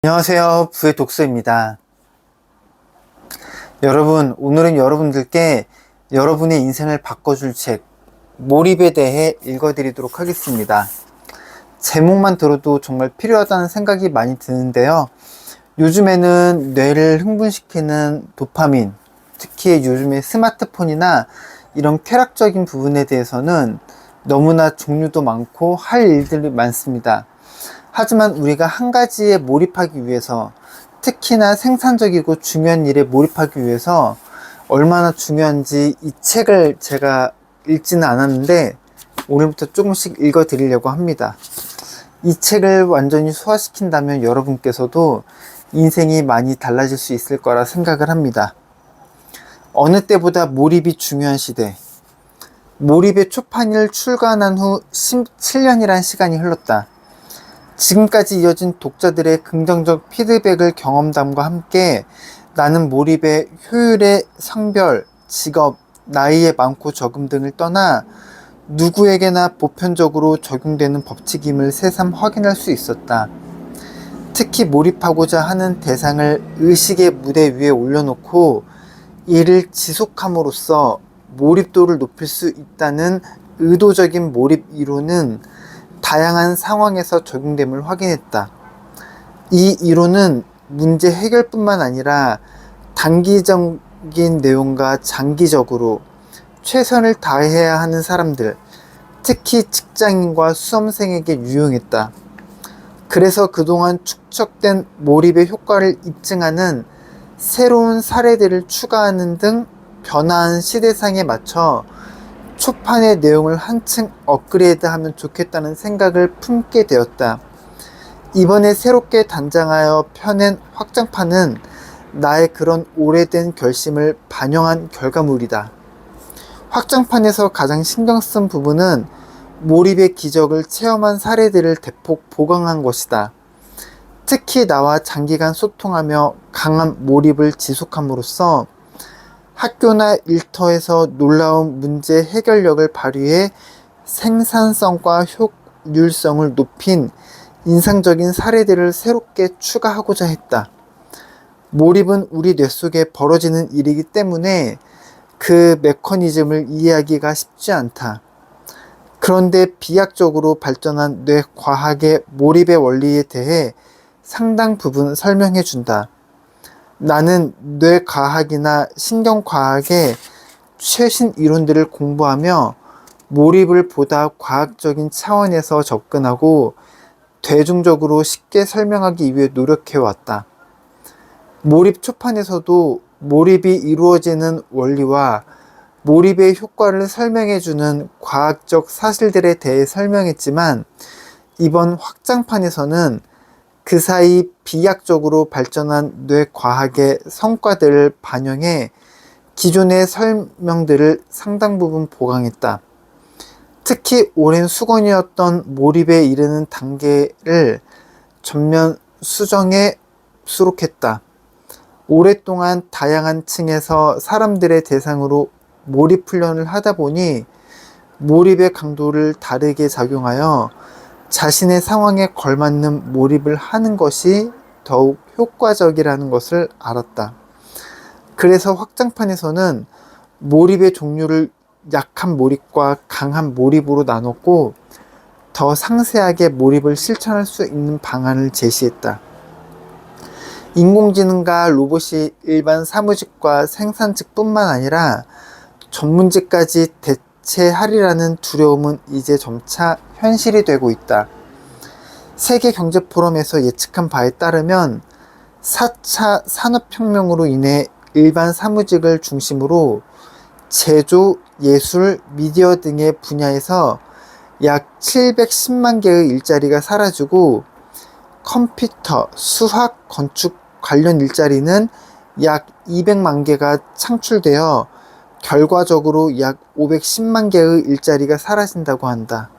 안녕하세요. 부의 독서입니다. 여러분, 오늘은 여러분들께 여러분의 인생을 바꿔줄 책, 몰입에 대해 읽어드리도록 하겠습니다. 제목만 들어도 정말 필요하다는 생각이 많이 드는데요. 요즘에는 뇌를 흥분시키는 도파민, 특히 요즘에 스마트폰이나 이런 쾌락적인 부분에 대해서는 너무나 종류도 많고 할 일들이 많습니다. 하지만 우리가 한 가지에 몰입하기 위해서, 특히나 생산적이고 중요한 일에 몰입하기 위해서 얼마나 중요한지 이 책을 제가 읽지는 않았는데 오늘부터 조금씩 읽어 드리려고 합니다. 이 책을 완전히 소화시킨다면 여러분께서도 인생이 많이 달라질 수 있을 거라 생각을 합니다. 어느 때보다 몰입이 중요한 시대. 몰입의 초판을 출간한 후 17년이라는 시간이 흘렀다. 지금까지 이어진 독자들의 긍정적 피드백을 경험담과 함께 나는 몰입의 효율의 성별, 직업, 나이의 많고 적음 등을 떠나 누구에게나 보편적으로 적용되는 법칙임을 새삼 확인할 수 있었다. 특히 몰입하고자 하는 대상을 의식의 무대 위에 올려놓고 이를 지속함으로써 몰입도를 높일 수 있다는 의도적인 몰입 이론은 다양한 상황에서 적용됨을 확인했다. 이 이론은 문제 해결뿐만 아니라 단기적인 내용과 장기적으로 최선을 다해야 하는 사람들, 특히 직장인과 수험생에게 유용했다. 그래서 그동안 축적된 몰입의 효과를 입증하는 새로운 사례들을 추가하는 등 변화한 시대상에 맞춰 초판의 내용을 한층 업그레이드하면 좋겠다는 생각을 품게 되었다. 이번에 새롭게 단장하여 펴낸 확장판은 나의 그런 오래된 결심을 반영한 결과물이다. 확장판에서 가장 신경 쓴 부분은 몰입의 기적을 체험한 사례들을 대폭 보강한 것이다. 특히 나와 장기간 소통하며 강한 몰입을 지속함으로써 학교나 일터에서 놀라운 문제 해결력을 발휘해 생산성과 효율성을 높인 인상적인 사례들을 새롭게 추가하고자 했다. 몰입은 우리 뇌 속에 벌어지는 일이기 때문에 그 메커니즘을 이해하기가 쉽지 않다. 그런데 비약적으로 발전한 뇌과학의 몰입의 원리에 대해 상당 부분 설명해 준다. 나는 뇌과학이나 신경과학의 최신 이론들을 공부하며 몰입을 보다 과학적인 차원에서 접근하고 대중적으로 쉽게 설명하기 위해 노력해왔다. 몰입 초판에서도 몰입이 이루어지는 원리와 몰입의 효과를 설명해주는 과학적 사실들에 대해 설명했지만 이번 확장판에서는 그 사이 비약적으로 발전한 뇌과학의 성과들을 반영해 기존의 설명들을 상당 부분 보강했다. 특히 오랜 수건이었던 몰입에 이르는 단계를 전면 수정해 수록했다. 오랫동안 다양한 층에서 사람들의 대상으로 몰입 훈련을 하다 보니 몰입의 강도를 다르게 작용하여 자신의 상황에 걸맞는 몰입을 하는 것이 더욱 효과적이라는 것을 알았다. 그래서 확장판에서는 몰입의 종류를 약한 몰입과 강한 몰입으로 나눴고 더 상세하게 몰입을 실천할 수 있는 방안을 제시했다. 인공지능과 로봇이 일반 사무직과 생산직뿐만 아니라 전문직까지 대체하리라는 두려움은 이제 점차 현실이 되고 있다. 세계경제포럼에서 예측한 바에 따르면 4차 산업혁명으로 인해 일반 사무직을 중심으로 제조, 예술, 미디어 등의 분야에서 약 710만 개의 일자리가 사라지고 컴퓨터, 수학, 건축 관련 일자리는 약 200만 개가 창출되어 결과적으로 약 510만 개의 일자리가 사라진다고 한다.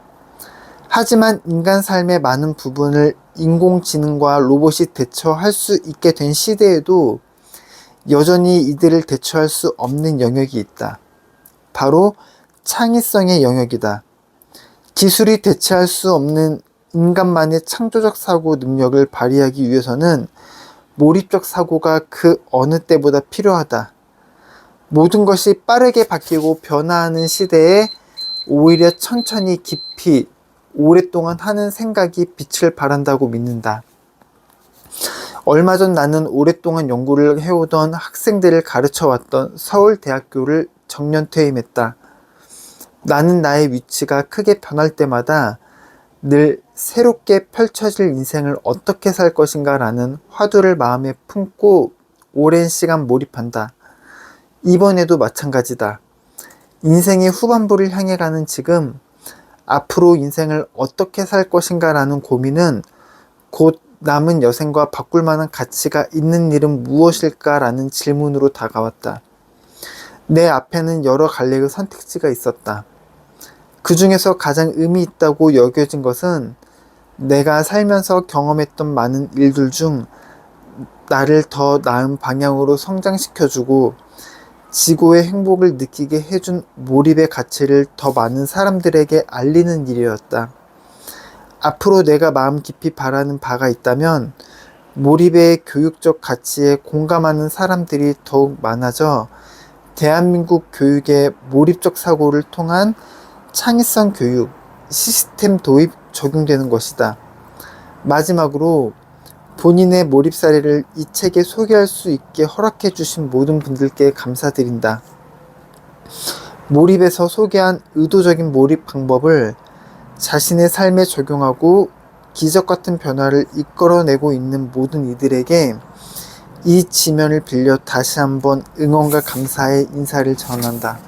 하지만 인간 삶의 많은 부분을 인공지능과 로봇이 대처할 수 있게 된 시대에도 여전히 이들을 대처할 수 없는 영역이 있다. 바로 창의성의 영역이다. 기술이 대체할 수 없는 인간만의 창조적 사고 능력을 발휘하기 위해서는 몰입적 사고가 그 어느 때보다 필요하다. 모든 것이 빠르게 바뀌고 변화하는 시대에 오히려 천천히 깊이 오랫동안 하는 생각이 빛을 발한다고 믿는다. 얼마 전 나는 오랫동안 연구를 해오던 학생들을 가르쳐왔던 서울대학교를 정년 퇴임했다. 나는 나의 위치가 크게 변할 때마다 늘 새롭게 펼쳐질 인생을 어떻게 살 것인가 라는 화두를 마음에 품고 오랜 시간 몰입한다. 이번에도 마찬가지다. 인생의 후반부를 향해 가는 지금, 앞으로 인생을 어떻게 살 것인가 라는 고민은 곧 남은 여생과 바꿀 만한 가치가 있는 일은 무엇일까 라는 질문으로 다가왔다. 내 앞에는 여러 갈래의 선택지가 있었다. 그 중에서 가장 의미 있다고 여겨진 것은 내가 살면서 경험했던 많은 일들 중 나를 더 나은 방향으로 성장시켜주고 지구의 행복을 느끼게 해준 몰입의 가치를 더 많은 사람들에게 알리는 일이었다. 앞으로 내가 마음 깊이 바라는 바가 있다면 몰입의 교육적 가치에 공감하는 사람들이 더욱 많아져 대한민국 교육의 몰입적 사고를 통한 창의성 교육, 시스템 도입 적용되는 것이다. 마지막으로 본인의 몰입 사례를 이 책에 소개할 수 있게 허락해 주신 모든 분들께 감사드린다. 몰입에서 소개한 의도적인 몰입 방법을 자신의 삶에 적용하고 기적 같은 변화를 이끌어내고 있는 모든 이들에게 이 지면을 빌려 다시 한번 응원과 감사의 인사를 전한다.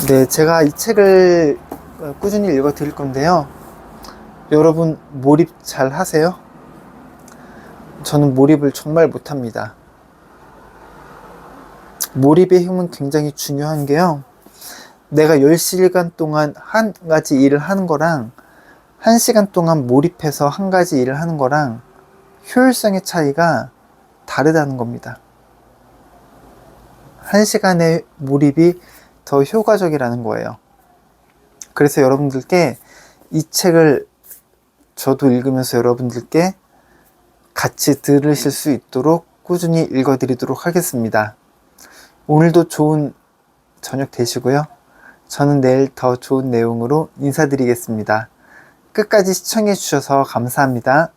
네, 제가 이 책을 꾸준히 읽어 드릴 건데요. 여러분 몰입 잘 하세요? 저는 몰입을 정말 못합니다. 몰입의 힘은 굉장히 중요한 게요. 내가 10시간 동안 한 가지 일을 하는 거랑 1시간 동안 몰입해서 한 가지 일을 하는 거랑 효율성의 차이가 다르다는 겁니다. 1시간의 몰입이 더 효과적이라는 거예요. 그래서 여러분들께 이 책을 저도 읽으면서 여러분들께 같이 들으실 수 있도록 꾸준히 읽어드리도록 하겠습니다. 오늘도 좋은 저녁 되시고요. 저는 내일 더 좋은 내용으로 인사드리겠습니다. 끝까지 시청해 주셔서 감사합니다.